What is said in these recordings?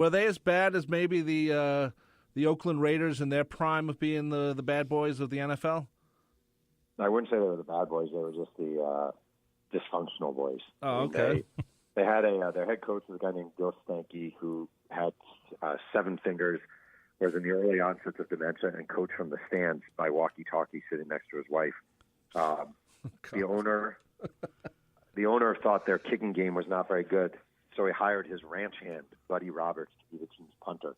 Were they as bad as maybe the Oakland Raiders in their prime of being the bad boys of the NFL? I wouldn't say they were the bad boys. They were just the dysfunctional boys. Oh, okay. They had their head coach was a guy named Bill Stanky who had 7 fingers, was in the early onsets of dementia, and coached from the stands by walkie-talkie sitting next to his wife. The owner thought their kicking game was not very good, so he hired his ranch hand, Buddy Roberts, to be the team's punter.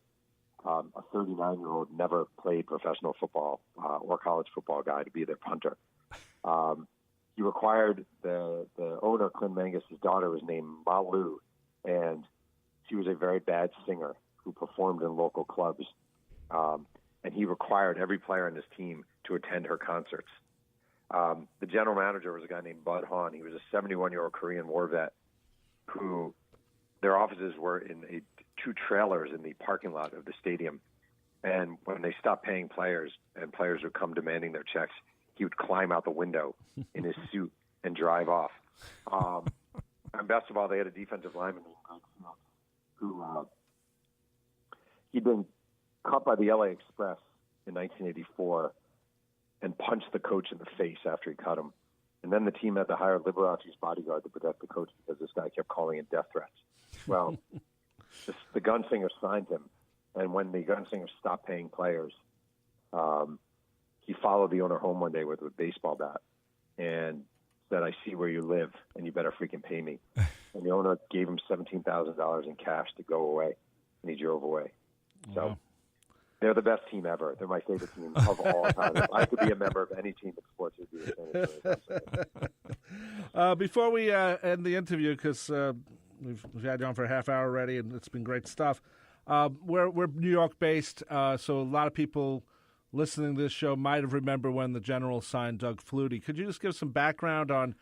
A 39-year-old, never played professional football or college football guy to be their punter. He required the owner, Clint Mangus' daughter was named Malu, and she was a very bad singer who performed in local clubs. And he required every player on his team to attend her concerts. The general manager was a guy named Bud Hahn. He was a 71-year-old Korean War vet who their offices were in 2 trailers in the parking lot of the stadium. And when they stopped paying players and players would come demanding their checks, he would climb out the window in his suit and drive off. And best of all, they had a defensive lineman who he'd been caught by the LA Express in 1984 and punched the coach in the face after he cut him. And then the team had to hire Liberace's bodyguard to protect the coach because this guy kept calling in death threats. Well, the gunslinger signed him, and when the gunslinger stopped paying players, he followed the owner home one day with a baseball bat and said, "I see where you live, and you better freaking pay me." And the owner gave him $17,000 in cash to go away, and he drove away. So. Wow. They're the best team ever. They're my favorite team of all time. If I could be a member of any team in sports, it would be the Before we end the interview, because we've had you on for a half hour already, and it's been great stuff. We're New York based, so a lot of people listening to this show might have remembered when the Generals signed Doug Flutie. Could you just give some background on,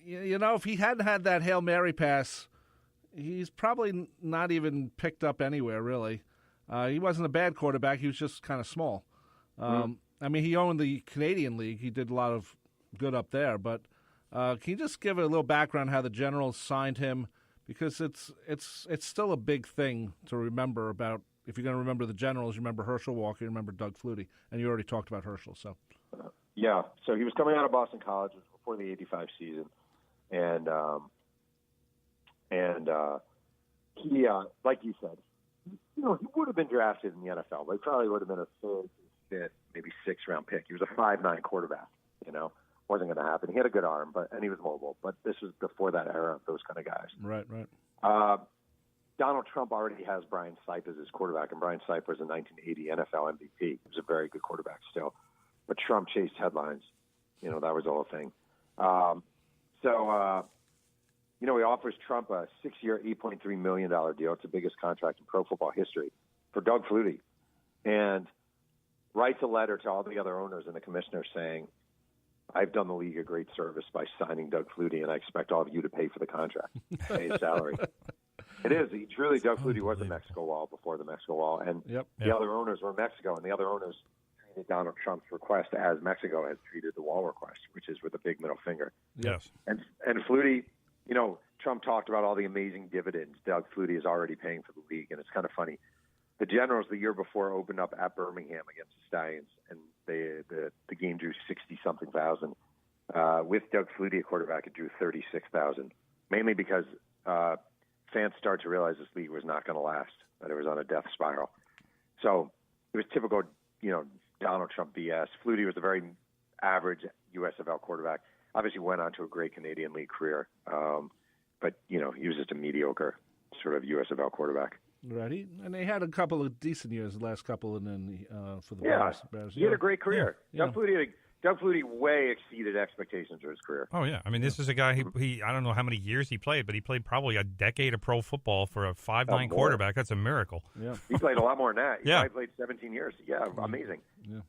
if he hadn't had that Hail Mary pass, he's probably not even picked up anywhere really. He wasn't a bad quarterback. He was just kind of small. I mean, he owned the Canadian League. He did a lot of good up there. But can you just give a little background how the Generals signed him? Because it's still a big thing to remember about. If you're going to remember the Generals, you remember Herschel Walker, you remember Doug Flutie. And you already talked about Herschel. So yeah. So he was coming out of Boston College. It was before the '85 season. And he, like you said, he would have been drafted in the NFL, but he probably would have been a 4th, 5th, maybe 6th-round pick. He was a 5'9" quarterback, Wasn't going to happen. He had a good arm, and he was mobile, but this was before that era of those kind of guys. Right. Donald Trump already has Brian Sipe as his quarterback, and Brian Sipe was a 1980 NFL MVP. He was a very good quarterback still. But Trump chased headlines. That was the whole thing. He offers Trump a 6-year, $8.3 million deal. It's the biggest contract in pro football history for Doug Flutie. And writes a letter to all the other owners and the commissioners saying, "I've done the league a great service by signing Doug Flutie, and I expect all of you to pay for the contract, pay his salary." It is. Doug Flutie was a Mexico Wall before the Mexico Wall. And the other owners were Mexico, and the other owners treated Donald Trump's request as Mexico has treated the Wall request, which is with a big middle finger. Yes. And Flutie, Trump talked about all the amazing dividends Doug Flutie is already paying for the league, and it's kind of funny. The Generals the year before opened up at Birmingham against the Stallions, and the game drew 60-something thousand. With Doug Flutie at quarterback, it drew 36,000, mainly because fans started to realize this league was not going to last, that it was on a death spiral. So it was typical, Donald Trump BS. Flutie was a very average USFL quarterback. Obviously went on to a great Canadian League career. But, he was just a mediocre sort of USFL quarterback. Right. And they had a couple of decent years, the last couple, and then for the Bears. He had a great career. Yeah. Doug Flutie way exceeded expectations for his career. Oh, yeah. I mean, this is a guy, he I don't know how many years he played, but he played probably a decade of pro football for a 5'9" quarterback. That's a miracle. Yeah. He played a lot more than that. He probably played 17 years. Yeah, amazing. Yeah.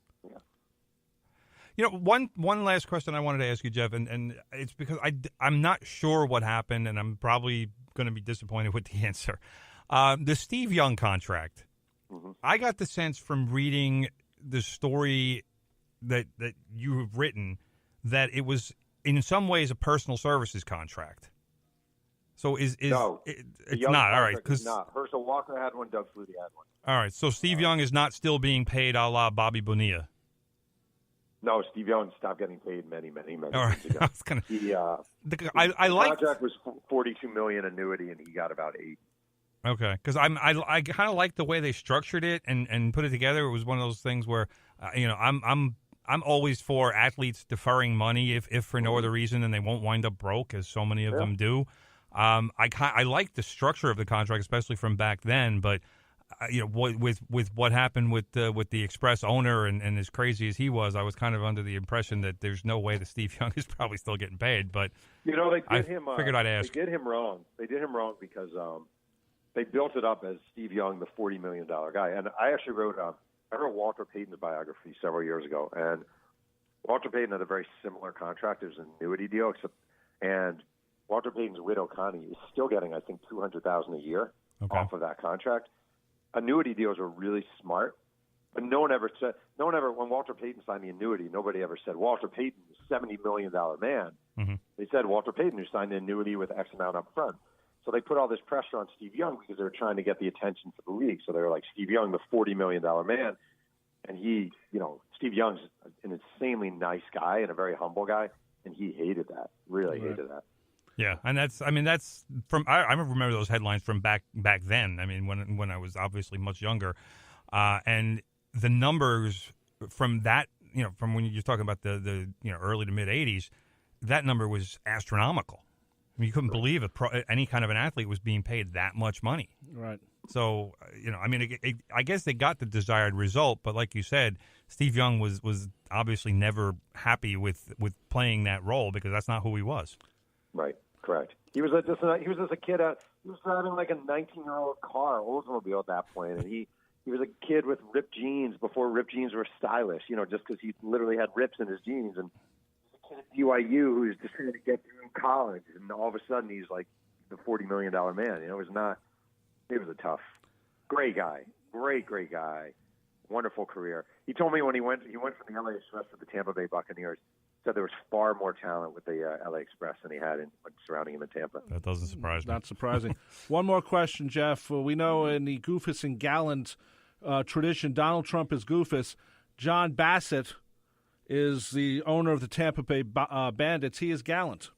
One last question I wanted to ask you, Jeff, and it's because I'm not sure what happened, and I'm probably going to be disappointed with the answer. The Steve Young contract. Mm-hmm. I got the sense from reading the story that you have written that it was in some ways a personal services contract. So no, it's not all right because Herschel Walker had one, Doug Flutie had one. All right, so Steve Young is not still being paid a la Bobby Bonilla. No, Steve Young stopped getting paid many All right. years ago. I was gonna, The contract was $42 million annuity, and he got about $8. Okay, because I kind of like the way they structured it and put it together. It was one of those things where I'm always for athletes deferring money if for no other reason, and they won't wind up broke, as so many of them do. I like the structure of the contract, especially from back then, but with what happened with the Express owner and as crazy as he was, I was kind of under the impression that there's no way that Steve Young is probably still getting paid. But figured I'd ask. They did him wrong. They did him wrong because they built it up as Steve Young, the $40 million guy. And I actually wrote Walter Payton's biography several years ago, and Walter Payton had a very similar contract. It was an annuity deal, and Walter Payton's widow Connie is still getting, I think, $200,000 a year off of that contract. Annuity deals were really smart, but no one ever when Walter Payton signed the annuity, nobody ever said Walter Payton is a $70 million man. Mm-hmm. They said Walter Payton, who signed the annuity with X amount up front. So they put all this pressure on Steve Young because they were trying to get the attention for the league. So they were like, Steve Young, the $40 million man. And Steve Young's an insanely nice guy and a very humble guy, and he hated that, really hated that. Yeah, and that's from I remember those headlines from back then. I mean, when I was obviously much younger, and the numbers from that, from when you're talking about the early to mid '80s, that number was astronomical. I mean, you couldn't believe any kind of an athlete was being paid that much money. Right. So I guess they got the desired result, but like you said, Steve Young was obviously never happy with playing that role because that's not who he was. Right. Correct. He was just a kid. He was driving like a 19-year-old car, Oldsmobile at that point, and he was a kid with ripped jeans before ripped jeans were stylish. Just because he literally had rips in his jeans, and he's a kid at BYU who's just trying to get through college, and all of a sudden he's like the $40 million man. It was a tough, great guy, great guy, wonderful career. He told me when he went from the LA Express to the Tampa Bay Buccaneers. Said there was far more talent with the LA Express than he had surrounding him in Tampa. That doesn't surprise me. Not surprising. One more question, Jeff. We know in the Goofus and Gallant tradition, Donald Trump is Goofus. John Bassett is the owner of the Tampa Bay Bandits. He is Gallant.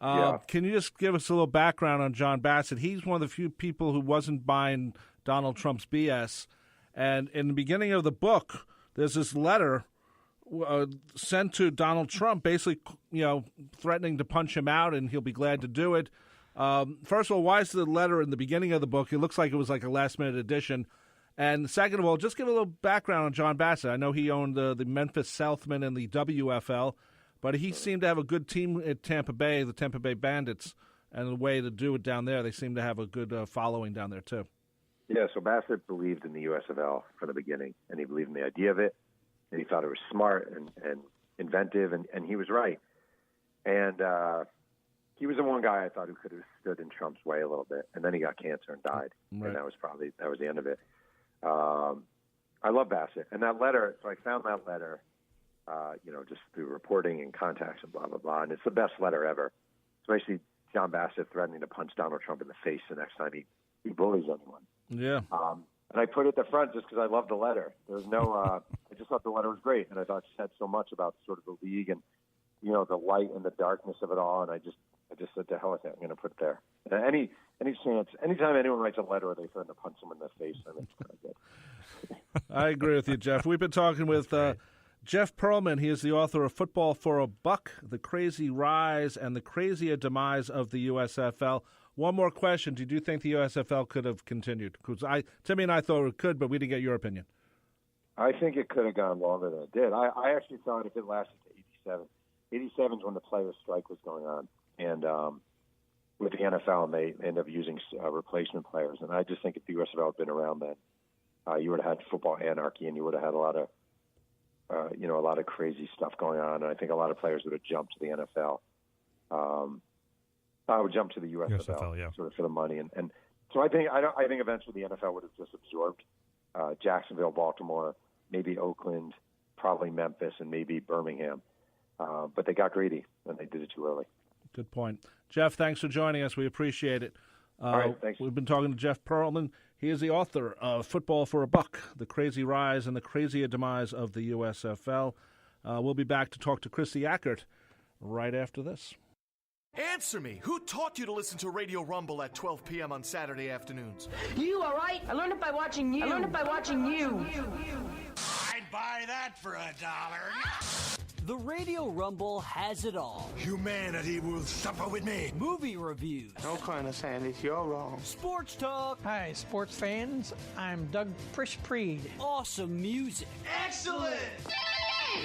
Can you just give us a little background on John Bassett? He's one of the few people who wasn't buying Donald Trump's BS. And in the beginning of the book, there's this letter sent to Donald Trump, basically, threatening to punch him out, and he'll be glad to do it. First of all, why is the letter in the beginning of the book? It looks like it was like a last-minute addition. And second of all, just give a little background on John Bassett. I know he owned the Memphis Southmen and the WFL, but he seemed to have a good team at Tampa Bay, the Tampa Bay Bandits, and the way to do it down there. They seem to have a good following down there, too. Yeah, so Bassett believed in the USFL from the beginning, and he believed in the idea of it. And he thought it was smart and inventive, and he was right. And he was the one guy I thought who could have stood in Trump's way a little bit. And then he got cancer and died, and that was the end of it. I love Bassett. And that letter, so I found that letter, just through reporting and contacts and blah, blah, blah. And it's the best letter ever. It's basically John Bassett threatening to punch Donald Trump in the face the next time he bullies anyone. Yeah. And I put it at the front just because I loved the letter. There was no, I just thought the letter was great, and I thought it said so much about sort of the league and the light and the darkness of it all. And I just said, to hell with it, I'm going to put it there. And anytime anyone writes a letter or they threaten to punch someone in the face, I think it's kind of good. I agree with you, Jeff. We've been talking with Jeff Pearlman. He is the author of Football for a Buck: The Crazy Rise and the Crazier Demise of the USFL. One more question. Did you think the USFL could have continued? Because Timmy and I thought it could, but we didn't get your opinion. I think it could have gone longer than it did. I actually thought if it lasted to 87. 87 is when the players' strike was going on. And with the NFL, and they ended up using replacement players. And I just think if the USFL had been around then, you would have had football anarchy, and you would have had a lot of crazy stuff going on. And I think a lot of players would have jumped to the NFL. I would jump to the USFL, sort of for the money, and so I think eventually the NFL would have just absorbed Jacksonville, Baltimore, maybe Oakland, probably Memphis, and maybe Birmingham, but they got greedy and they did it too early. Good point. Jeff, thanks for joining us. We appreciate it. All right, thanks. We've been talking to Jeff Pearlman. He is the author of Football for a Buck, The Crazy Rise and the Crazier Demise of the USFL. We'll be back to talk to Kristie Ackert right after this. Answer me. Who taught you to listen to Radio Rumble at 12 p.m. on Saturday afternoons? You, all right? I learned it by watching you. I'd buy that for $1. The Radio Rumble has it all. Humanity will suffer with me. Movie reviews. No kind of Sandys, you're wrong. Sports talk. Hi, sports fans. I'm Doug Prish-Preed. Awesome music. Excellent!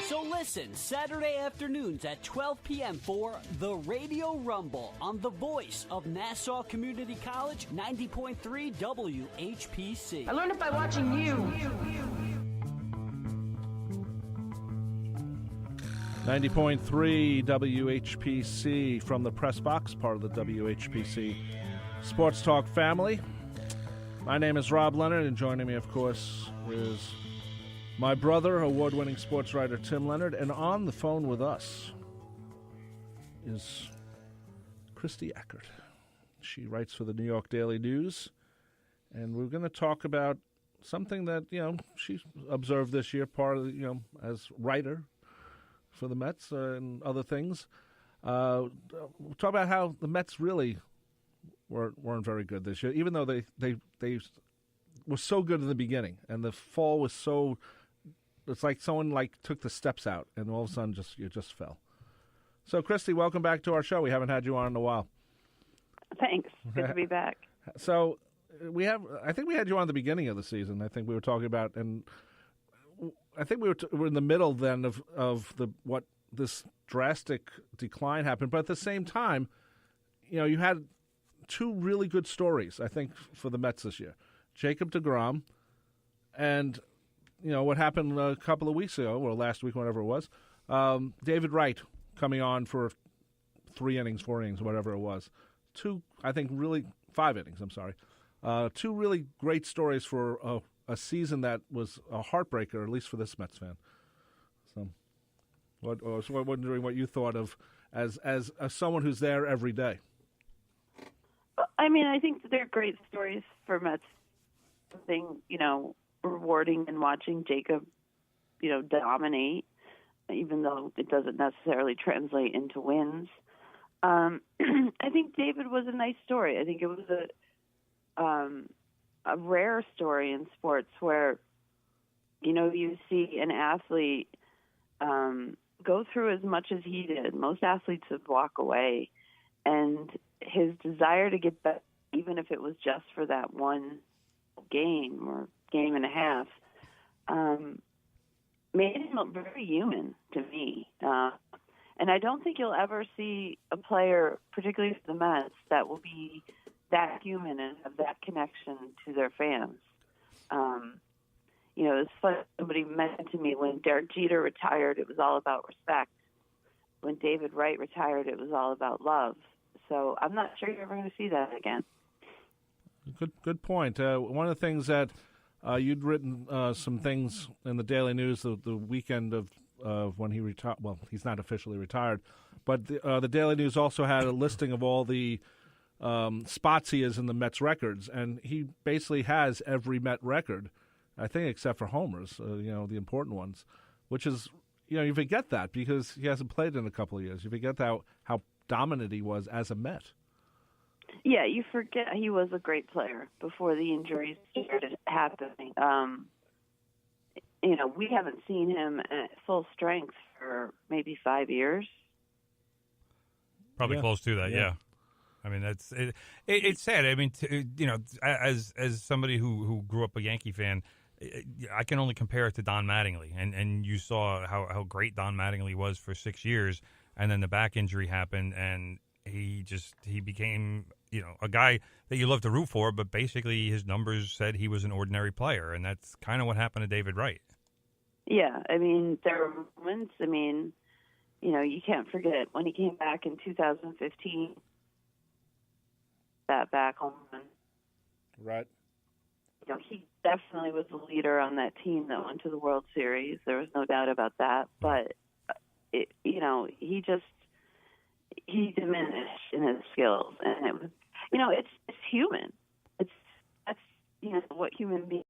So listen, Saturday afternoons at 12 p.m. for The Radio Rumble on the voice of Nassau Community College, 90.3 WHPC. I learned it by watching you. 90.3 WHPC from the Press Box, part of the WHPC Sports Talk family. My name is Rob Leonard, and joining me, of course, is my brother, award-winning sports writer Tim Leonard, and on the phone with us is Kristie Ackert. She writes for the New York Daily News, and we're going to talk about something that, she observed this year, part of, as writer for the Mets and other things. We'll talk about how the Mets really weren't very good this year, even though they were so good in the beginning, and the fall was so. It's like someone took the steps out, and all of a sudden you just fell. So, Kristie, welcome back to our show. We haven't had you on in a while. Thanks. Good to be back. So I think we had you on at the beginning of the season. I think we were talking about, and I think we were in the middle then of what this drastic decline happened. But at the same time, you had two really good stories, I think, for the Mets this year. Jacob deGrom and, what happened a couple of weeks ago, or last week, whatever it was, David Wright coming on for 3 innings, 4 innings, whatever it was. 5 innings, I'm sorry. 2 really great stories for a season that was a heartbreaker, at least for this Mets fan. So, I was wondering what you thought of as someone who's there every day. I mean, I think they're great stories for Mets. Something, rewarding in watching Jacob, dominate, even though it doesn't necessarily translate into wins. I think David was a nice story. I think it was a rare story in sports where, you see an athlete go through as much as he did. Most athletes would walk away, and his desire to get better, even if it was just for that one game or game and a half, made him look very human to me. And I don't think you'll ever see a player, particularly for the Mets, that will be that human and have that connection to their fans. It's funny, somebody mentioned to me when Derek Jeter retired, it was all about respect. When David Wright retired, it was all about love. So I'm not sure you're ever going to see that again. Good point. One of the things that you'd written some things in the Daily News the weekend of when he retired. Well, he's not officially retired, but the Daily News also had a listing of all the spots he is in the Mets records, and he basically has every Met record, I think, except for homers, the important ones, which is, you forget that because he hasn't played in a couple of years. You forget how dominant he was as a Met. Yeah, you forget he was a great player before the injuries started happening. We haven't seen him at full strength for maybe 5 years. Probably close to that, yeah. I mean, it's sad. I mean, as somebody who grew up a Yankee fan, I can only compare it to Don Mattingly, and you saw how great Don Mattingly was for 6 years, and then the back injury happened, and he became a guy that you love to root for, but basically his numbers said he was an ordinary player, and that's kind of what happened to David Wright. Yeah, I mean, there were moments. I mean, you can't forget when he came back in 2015. That back home run. Right. He definitely was the leader on that team that went to the World Series. There was no doubt about that. But, he he diminished in his skills, and it was, it's human. That's what human beings